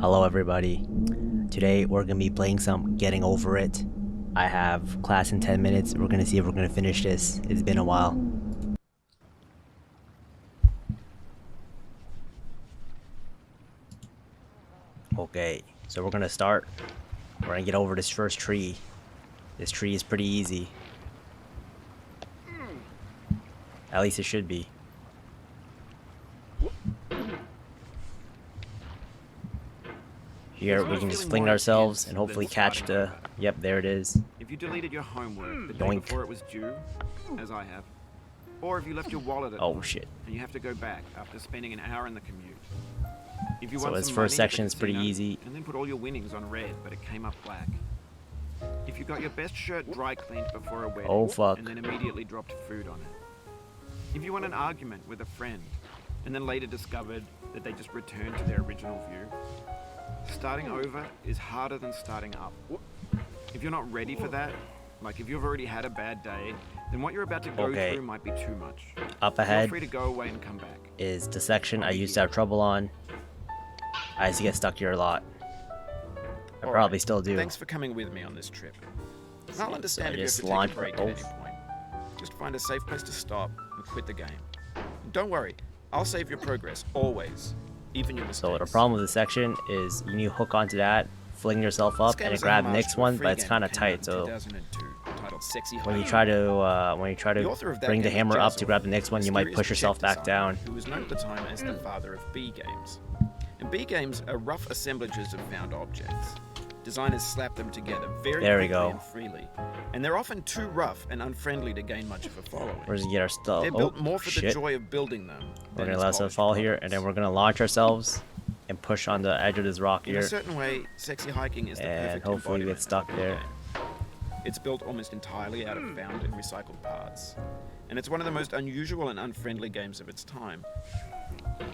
Hello everybody. Today we're gonna be playing some Getting Over It. I have class in 10 minutes. We're gonna see if we're gonna finish this. It's been a while. Okay, so we're gonna start. We're gonna get over this first tree. This tree is pretty easy. At least it should be. Here we can just fling ourselves and hopefully catch the... Yep, there it is. If you deleted your homework the day Yoink. before it was due, as I have, or if you left your wallet at Oh home shit. and you have to go back after spending an hour in the commute. If you So won this some first money at the section is pretty casino easy. and then put all your winnings on red, but it came up black. If you got your best shirt dry cleaned before a wedding Oh fuck. and then immediately dropped food on it. If you won an argument with a friend and then later discovered that they just returned to their original view. Starting over is harder than starting up. If you're not ready for that, like if you've already had a bad day, then what you're about to go through might be too much. Up Feel ahead free to go away and come back. is the section I used to have trouble on. I used to get stuck here a lot. I All probably right. still do. Thanks for coming with me on this trip. I'll understand So if you have just to take launch a break at both. any point. Just find a safe place to stop and quit the game. And don't worry, I'll save your progress, always. Even your mistakes. So the problem with this section is you need to hook onto that, fling yourself This up, game and is then grab a the homage next to a one, free but it's game kind that of came out tight. in So 2002, titled Sexy when you Hiking. try to The author of that bring the game hammer was up to Jazz grab the next one, you might mysterious push yourself chef back designer down. Who was known at the time as the father of B games. And B games are rough assemblages of found objects. Designers slap them together very There we quickly go. and freely, and they're often too rough and unfriendly to gain much of a following. We're gonna get our stuff. They're Oh built more for the shit! joy of building them. We're than gonna as let ourselves polished fall here, and products. then we're gonna launch ourselves and push on the edge of this rock In here. a certain way, Sexy Hiking is the And perfect hopefully we get embodiment stuck of the there. game. It's built almost entirely out of found and recycled parts, and it's one of the most unusual and unfriendly games of its time.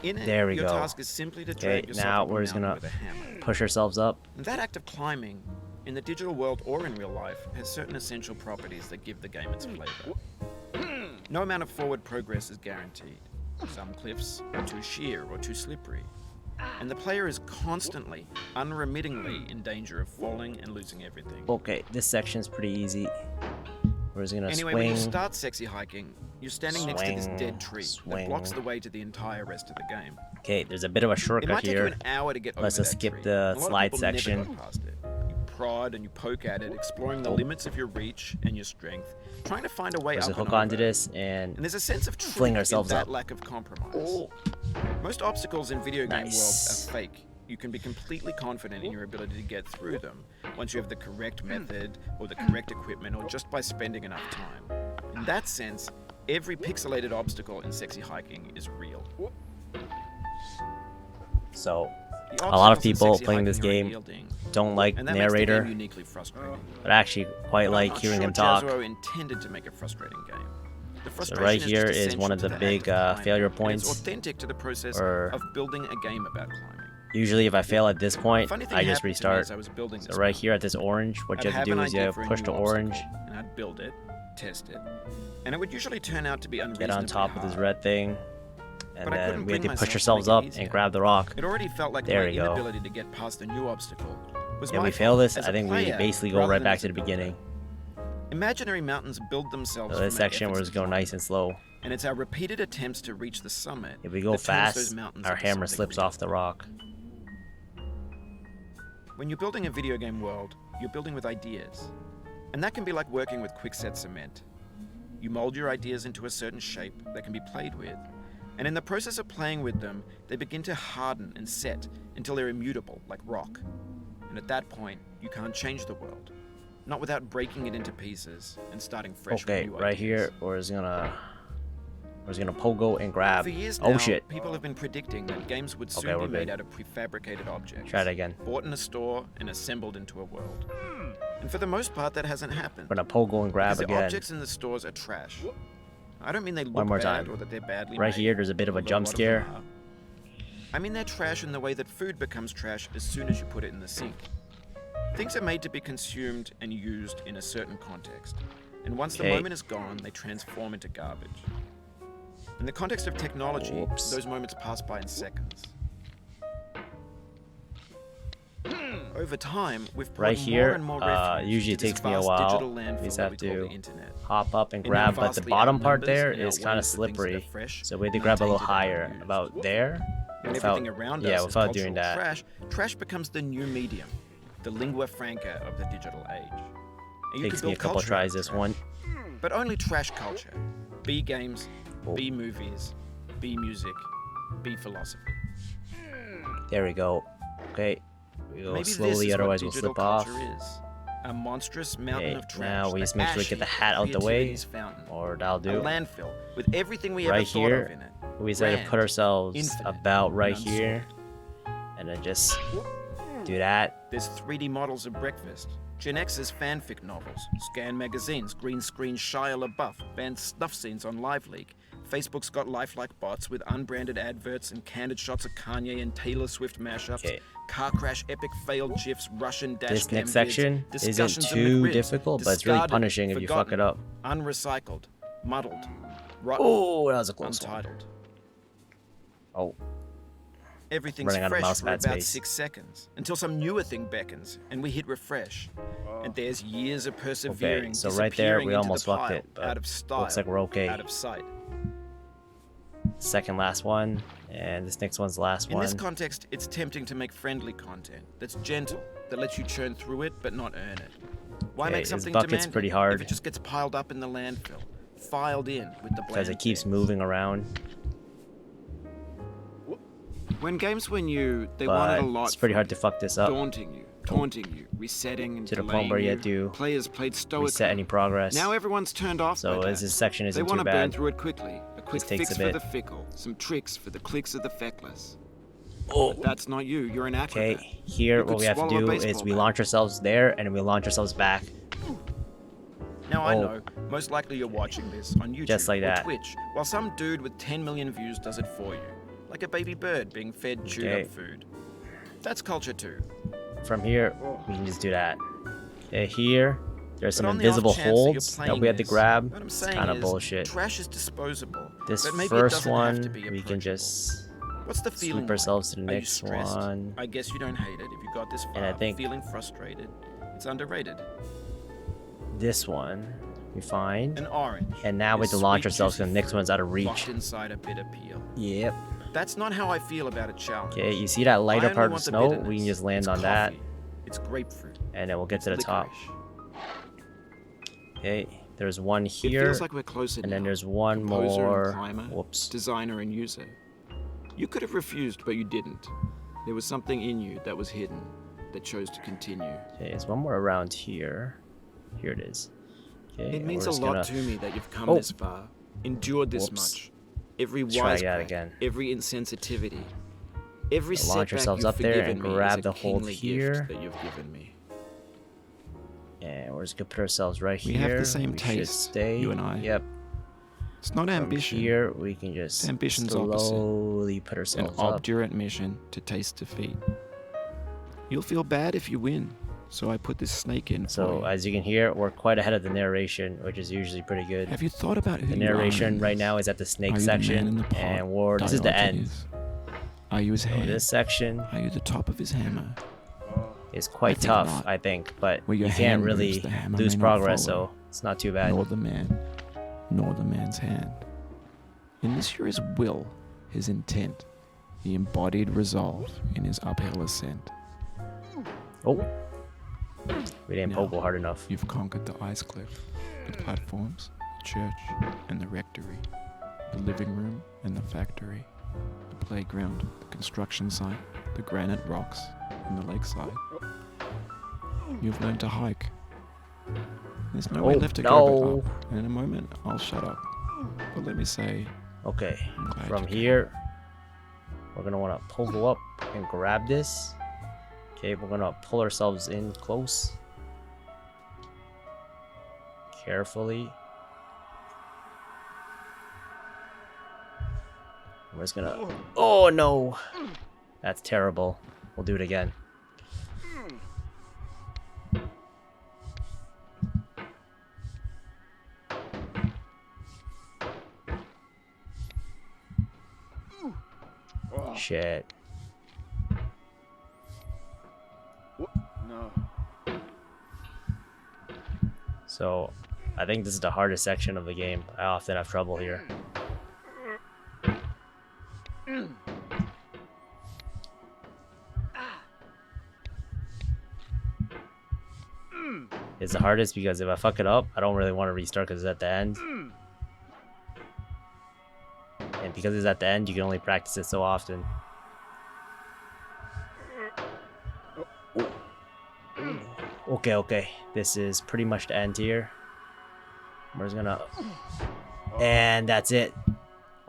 In it, There we your go. task is simply to Okay, drag yourself now up a we're just mountain gonna with a hammer. push ourselves up. And that act of climbing, in the digital world or in real life, has certain essential properties that give the game its flavor. No amount of forward progress is guaranteed. Some cliffs are too sheer or too slippery, and the player is constantly, unremittingly in danger of falling and losing everything. Okay, this section's pretty easy. We're just gonna Anyway, when you swing. start Sexy Hiking, you're standing next to this Swing, dead tree that blocks the way to the entire rest of the game. Okay, there's a bit of a It shortcut might take you here. an hour to get Let's over just that skip tree. the and a lot of slide people never section. got past it. You prod and you poke at it, exploring the limits of your reach and your strength, trying to find a way Let's up hook and onto over. this and And there's a sense of truth fling ourselves in that up. lack of compromise. Most obstacles in video game Nice. worlds are fake. You can be completely confident in your ability to get through them once you have the correct method or the correct equipment or just by spending enough time. In that sense, every pixelated obstacle in Sexy Hiking is real. So The a lot of obstacles in people Sexy playing this Hiking are game unyielding, don't like and that makes the game narrator, uniquely frustrating. but I actually quite But I'm like not hearing sure him talk. Jazz intended to make a frustrating game. The So frustration right is here just is one of the essential to big act of climbing, failure and it's points. authentic to the process Or of building a game about climbing. usually if I fail at this point, Funny thing I just happened to me restart. as I was building So this right one. here at this orange, what you I'd have to have do an is you idea for a push new the orange, obstacle, and I'd build it, test it, and it would usually turn out to be unreasonably get on top of this hard. red thing, and But I then couldn't we have bring to push myself to ourselves make it up easier. and grab the rock. It already felt like There my we go. inability to get past a new obstacle was If my we fail this, fault as I a think we player, basically go rather right than back as to a the builder. beginning. Imaginary mountains build themselves So from this our section we're efforts just to going climb. nice and slow. And it's our repeated attempts to reach the summit. If we go that turns those fast, mountains our into hammer something slips real. off the rock. When you're building a video game world, you're building with ideas. And that can be like working with quickset cement. You mold your ideas into a certain shape that can be played with. And in the process of playing with them, they begin to harden and set until they're immutable, like rock. And at that point, you can't change the world. Not without breaking it into pieces and starting fresh with Okay, new right ideas. here, we're just gonna pogo and grab. For years Oh now, shit! people have been predicting that games would soon Okay, be we're made good. out of prefabricated objects. Try it again. Bought in a store and assembled into a world. And for the most part, that hasn't happened. We're gonna pogo and grab Because the again. objects in the stores are trash. I don't mean they look One more bad time. or that they're badly Right made, here, there's a bit of a although jump lot of scare. them are. I mean they're trash in the way that food becomes trash as soon as you put it in the sink. Things are made to be consumed and used in a certain context. And once the Okay. moment is gone, they transform into garbage. In the context of technology, Whoops. those moments pass by in seconds. Over time, we've brought Right more here, and more refuge usually to this takes me a vast while. digital You landfill just that have we call to the internet. hop up and In our grab, but the vastly bottom part outnumbers there and is kind of outweighs the things that are slippery. fresh, So we had to grab a little non-tainted, and higher, unused. about there. When Without, everything around yeah, us is without doing cultural that. trash becomes the new medium, the lingua franca of the digital age. And you Takes can me a build couple culture out tries of this trash. one. But only trash culture. Be games, Oh. be movies, be music, be philosophy. There we go. Okay. We go Maybe this slowly, is otherwise what we'll digital slip off. culture is. A monstrous mountain Okay, of trash. now we the just make sure we ash get the heap hat of out the way. creativity's fountain. Or that'll A do. landfill with everything we ever Right thought here, of in it. we just gotta put Grand, ourselves infinite, about right and here. And then just do that. There's 3D models of breakfast, Gen X's fanfic novels, scan magazines, green screen Shia LaBeouf, banned snuff scenes on LiveLeak. Facebook's got lifelike bots with unbranded adverts and candid shots of Kanye and Taylor Swift mashups. Okay. Car crash, epic failed gifs, Russian dash This cam next vids, section isn't discussions of too McRibs, difficult, but it's really discarded, punishing if you fuck it forgotten, up. Unrecycled, muddled, rotten, Oh, that was a close one. untitled. Oh, Everything's Running out of fresh mouse for pad about space. 6 seconds until some newer thing beckons and we hit refresh. And there's years of persevering. okay. So right there, we disappearing into almost the fucked pile, it. But out of style, looks like we're okay. out of sight. Second last one, and this next one's the last In one. this context, it's tempting to make friendly content that's gentle, that lets you churn through it but not earn it. Why Okay, make this something bucket's demanding pretty if hard. it just gets piled up in the landfill, filed in with the Because bland it keeps things? moving around. When games were new, they wanted But a lot. it's pretty from hard you. to fuck this up. Daunting you, taunting you, resetting and To the point delaying where you have to Players played stoically. Reset any progress. Now everyone's turned off So by this that. section They isn't want too to burn bad. through it quickly. A quick Just takes fix a for bit. the fickle, some tricks for the clicks of the feckless. Oh. But that's not you. You're an acrobat. Okay, here You what could we have to swallow a do is baseball we bat. launch ourselves there, and we launch ourselves back. Now I Oh. know, most likely you're watching this on YouTube Just like or that. Twitch, while some dude with 10 million views does it for you, like a baby bird being fed chewed Okay. up food. That's culture too. From here, we can just do that. Okay, here, there's some But on the off invisible chance that you're holds that playing we have to this, grab. what I'm It's saying kind of is, bullshit. Trash is disposable. This but maybe it first doesn't have to one, be we can approachable. just What's the feeling sweep ourselves to the like? Are you next stressed? one. I guess you don't hate it if you got this far. And I think- feeling frustrated, it's underrated. This one, we find. An orange. And now we have is to launch sweet, ourselves because juicy the next one's out of fruit locked reach. inside a bitter peel. Yep. That's not how I feel about a challenge. Okay, you see that I lighter only part of want the snow? We bitterness. can just land It's on that, coffee. It's grapefruit. and then we'll get to the It's top. licorice. Okay, there's one It here, feels like we're closer and then now. there's one Composer and more. climber, Whoops. Designer and user. You could have refused, but you didn't. There was something in you that was hidden, that chose to continue. Okay, there's one more around here. Here it is. Okay, It and means we're a just lot gonna- to me that you've come Oh. this far, endured this Whoops. much. Every Let's try that wisecrack, again. every insensitivity, every So launch setback ourselves you've up there forgiven and me is grab a the hold kingly here. gift that you've given me. And we're just gonna put ourselves right We here. have the same We should taste, stay. you and I. Yep. It's not From ambition. here, we can just Ambition's opposite. slowly put An ourselves up. obdurate mission to taste defeat. You'll feel bad if you win, so I put this snake in So for you. as you can hear, we're quite ahead of the narration, which is usually pretty good. Have you thought about who The you are in narration right this? now is at the snake Are you the man in section, the pot and this is the end. Diogenes? Are you his So hand? this section Are you the top of his hammer? is quite think tough, not. I think, but Where your you hand can't moves, really the hammer lose may not progress, follow. so it's not too bad. Nor the man, nor the man's hand. In this here is will, his intent, the embodied resolve in his uphill ascent. Oh, we didn't Now, pogo hard enough. You've conquered the ice cliff, the platforms, the church, and the rectory, the living room and the factory, the playground, the construction site, the granite rocks, and the lakeside. You've learned to hike. There's no way Oh, left to no. go but up, and in a moment I'll shut up. But let me say, Okay, I'm glad from you came. here, we're gonna want to pogo up and grab this. Okay, we're gonna pull ourselves in close, carefully. We're just gonna. Oh no, that's terrible. We'll do it again. Shit. So, I think this is the hardest section of the game. I often have trouble here. It's the hardest because if I fuck it up, I don't really want to restart because it's at the end. And because it's at the end, you can only practice it so often. Okay. This is pretty much the end here. We're just gonna... And that's it.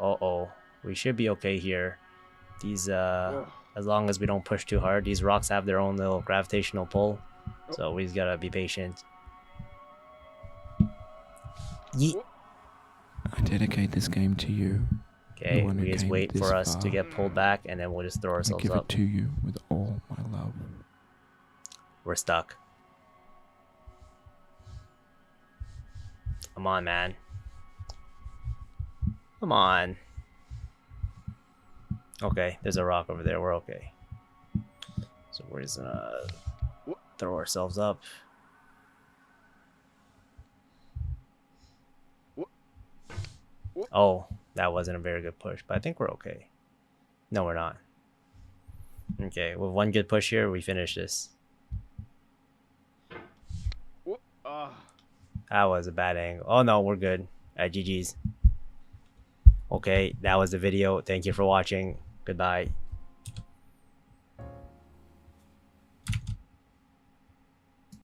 Uh-oh. We should be okay here. These, as long as we don't push too hard, these rocks have their own little gravitational pull. So we just gotta be patient. Yeet. I dedicate this game to you. Okay, we just wait for us to get pulled back, and then we'll just throw ourselves I give up. it to you with all my love. We're stuck. Come on, man. Come on. Okay, there's a rock over there. We're okay. So we're just gonna throw ourselves up. Oh, that wasn't a very good push, but I think we're okay. No, we're not. Okay, with one good push here, we finish this. That was a bad angle. Oh no, we're good. GG's. Okay, that was the video. Thank you for watching. Goodbye.